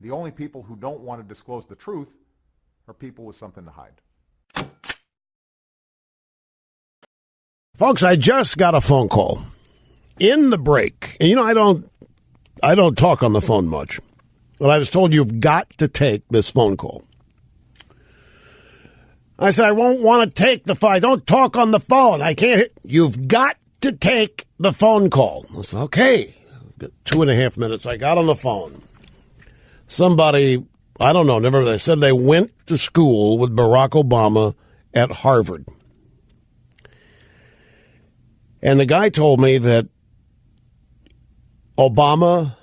The only people who don't want to disclose the truth are people with something to hide. Folks, I just got a phone call in the break. And, I don't talk on the phone much. But I was told you've got to take this phone call. I said, I won't want to take the phone. I don't talk on the phone. I can't. You've got to take the phone call. I said, okay. 2.5 minutes. I got on the phone. Somebody, I don't know, they said they went to school with Barack Obama at Harvard. And the guy told me that Obama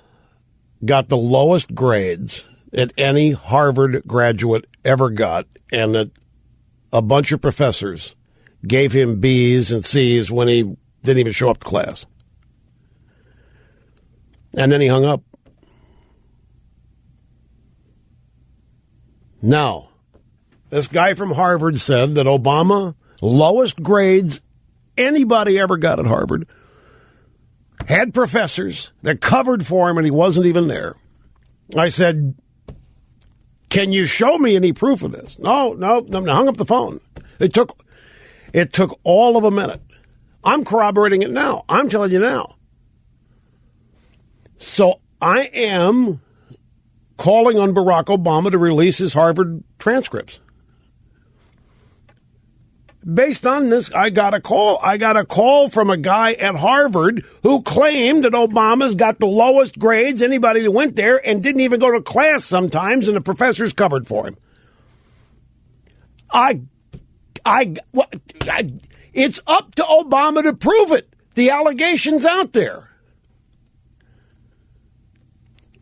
got the lowest grades that any Harvard graduate ever got, and that a bunch of professors gave him B's and C's when he didn't even show up to class. And then he hung up. Now, this guy from Harvard said that Obama, lowest grades anybody ever got at Harvard, had professors that covered for him and he wasn't even there. I said, can you show me any proof of this? No, hung up the phone. It took all of a minute. I'm corroborating it now. I'm telling you now. So I am calling on Barack Obama to release his Harvard transcripts. Based on this, I got a call. I got a call from a guy at Harvard who claimed that Obama's got the lowest grades anybody that went there and didn't even go to class sometimes, and the professors covered for him. It's up to Obama to prove it. The allegation's out there.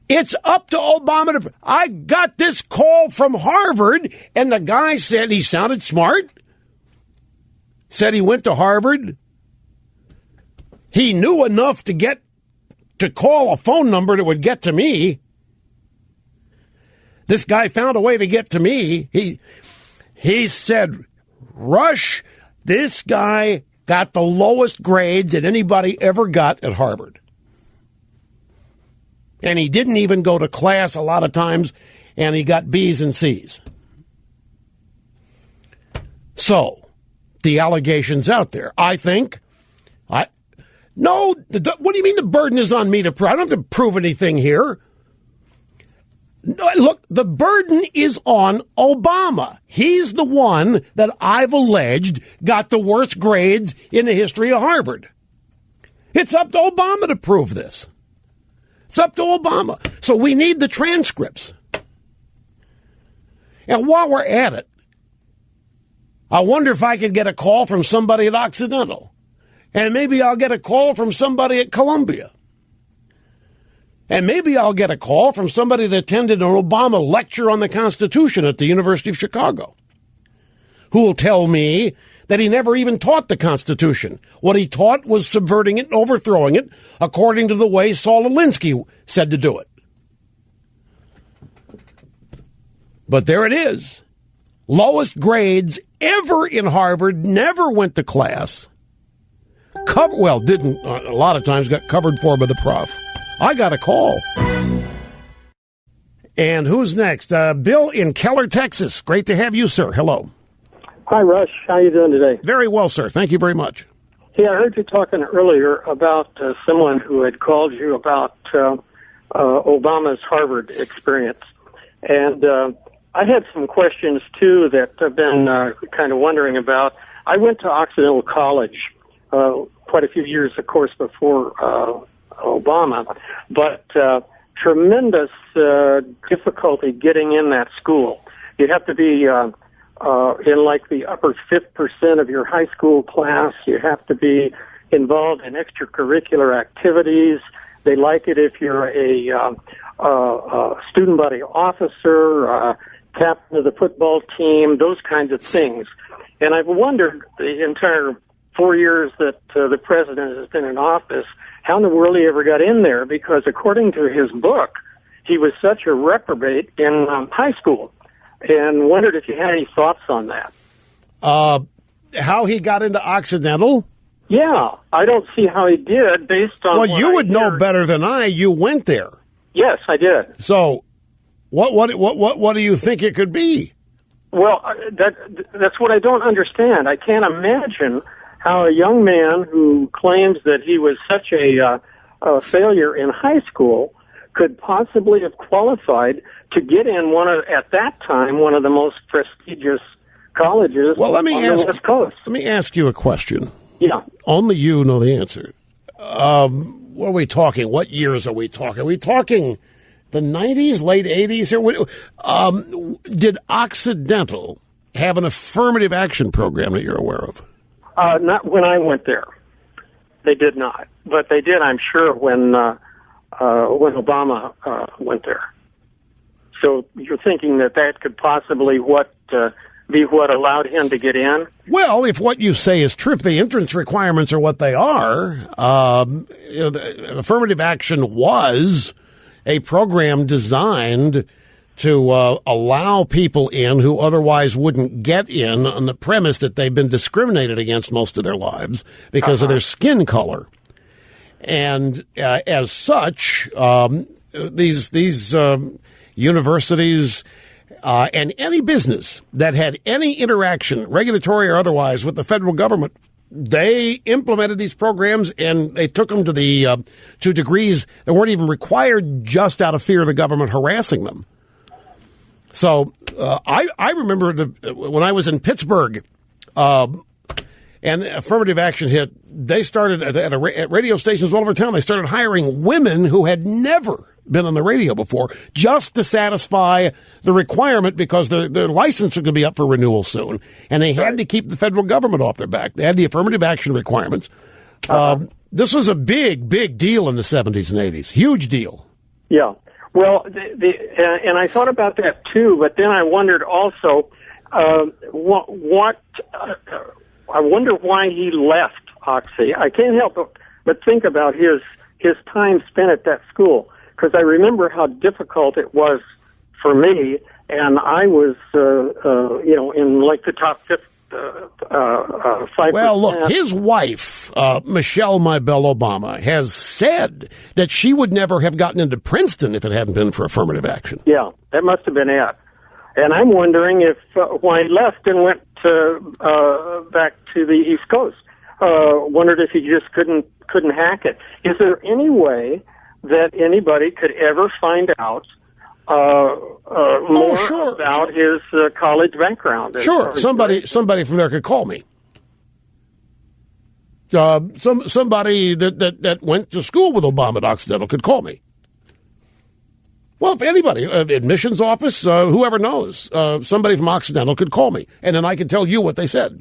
It's up to Obama to. I got this call from Harvard, and the guy said he sounded smart. Said he went to Harvard. He knew enough to call a phone number that would get to me. This guy found a way to get to me. He said, Rush, this guy got the lowest grades that anybody ever got at Harvard. And he didn't even go to class a lot of times, and he got B's and C's. So, the allegations out there. I think, what do you mean the burden is on me to prove? I don't have to prove anything here. No, look, the burden is on Obama. He's the one that I've alleged got the worst grades in the history of Harvard. It's up to Obama to prove this. It's up to Obama. So we need the transcripts. And while we're at it, I wonder if I could get a call from somebody at Occidental. And maybe I'll get a call from somebody at Columbia. And maybe I'll get a call from somebody that attended an Obama lecture on the Constitution at the University of Chicago, who will tell me that he never even taught the Constitution. What he taught was subverting it and overthrowing it according to the way Saul Alinsky said to do it. But there it is. Lowest grades ever in Harvard, never went to class. Didn't, a lot of times got covered for by the prof. I got a call. And who's next? Bill in Keller, Texas. Great to have you, sir. Hello. Hi, Rush. How you doing today? Very well, sir. Thank you very much. Yeah, I heard you talking earlier about someone who had called you about Obama's Harvard experience. And I had some questions, too, that I've been kind of wondering about. I went to Occidental College quite a few years, of course, before Obama, but tremendous difficulty getting in that school. You have to be in like the upper 5% of your high school class. You have to be involved in extracurricular activities. They like it if you're a student body officer, captain of the football team, those kinds of things. And I've wondered the entire 4 years that the president has been in office, how in the world he ever got in there, because according to his book, he was such a reprobate in high school. And wondered if you had any thoughts on that. How he got into Occidental? Yeah, I don't see how he did based on Well, you would know better than I. You went there. Yes, I did. So What do you think it could be? Well, that's what I don't understand. I can't imagine how a young man who claims that he was such a failure in high school could possibly have qualified to get in at that time, one of the most prestigious colleges on the West Coast. Let me ask you a question. Yeah. Only you know the answer. What are we talking? What years are we talking? Are we talking the 90s, late 80s? Did Occidental have an affirmative action program that you're aware of? Not when I went there. They did not. But they did, I'm sure, when Obama went there. So you're thinking that could possibly be what allowed him to get in? Well, if what you say is true, if the entrance requirements are what they are, affirmative action was a program designed to allow people in who otherwise wouldn't get in on the premise that they've been discriminated against most of their lives because of their skin color. And as such, these universities and any business that had any interaction, regulatory or otherwise, with the federal government, they implemented these programs and they took them to degrees that weren't even required just out of fear of the government harassing them. So I remember when I was in Pittsburgh and affirmative action hit, they started at radio stations all over town. They started hiring women who had never been on the radio before just to satisfy the requirement because their license could be up for renewal soon. And they had to keep the federal government off their back. They had the affirmative action requirements. This was a big, big deal in the 70s and 80s. Huge deal. Yeah. Well, and I thought about that too, but then I wondered also I wonder why he left Oxy. I can't help but think about his time spent at that school, because I remember how difficult it was for me, and I was, in like the top 5%. Well, look, his wife, Michelle My Belle Obama, has said that she would never have gotten into Princeton if it hadn't been for affirmative action. Yeah, that must have been it. And I'm wondering if why he left and went back to the East Coast. Wondered if he just couldn't hack it. Is there any way that anybody could ever find out more about his college background? Sure, somebody from there could call me. Somebody that went to school with Obama at Occidental could call me. Well, if anybody, admissions office, whoever knows, somebody from Occidental could call me, and then I could tell you what they said.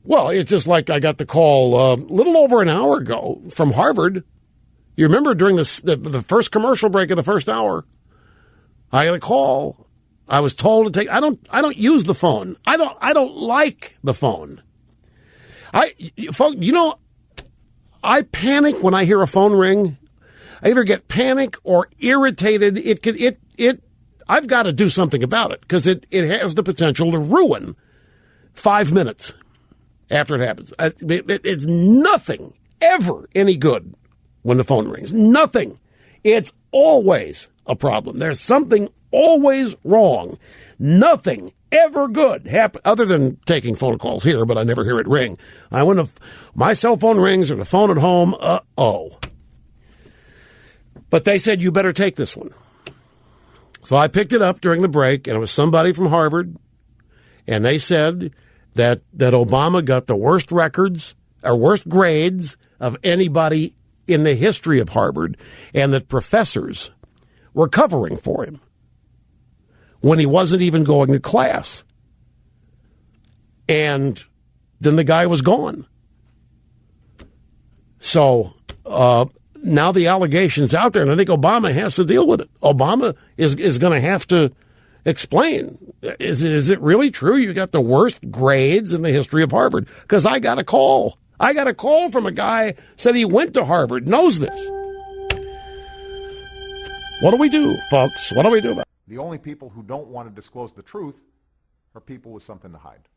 Well, it's just like I got the call a little over an hour ago from Harvard. You remember during the first commercial break of the first hour, I got a call. I was told to take. I don't use the phone. I don't like the phone. I panic when I hear a phone ring. I either get panic or irritated. I've got to do something about it because it has the potential to ruin 5 minutes after it happens. It's nothing ever any good when the phone rings. Nothing. It's always a problem. There's something always wrong. Nothing ever good happen other than taking phone calls here, but I never hear it ring. When my cell phone rings or the phone at home, But they said, you better take this one. So I picked it up during the break, and it was somebody from Harvard, and they said that Obama got the worst records or worst grades of anybody in the history of Harvard, and that professors were covering for him when he wasn't even going to class. And then the guy was gone. So now the allegation's out there, and I think Obama has to deal with it. Obama is going to have to explain. Is it really true you got the worst grades in the history of Harvard? Because I got a call. I got a call from a guy said he went to Harvard, knows this. What do we do, folks? What do we do about it? The only people who don't want to disclose the truth are people with something to hide.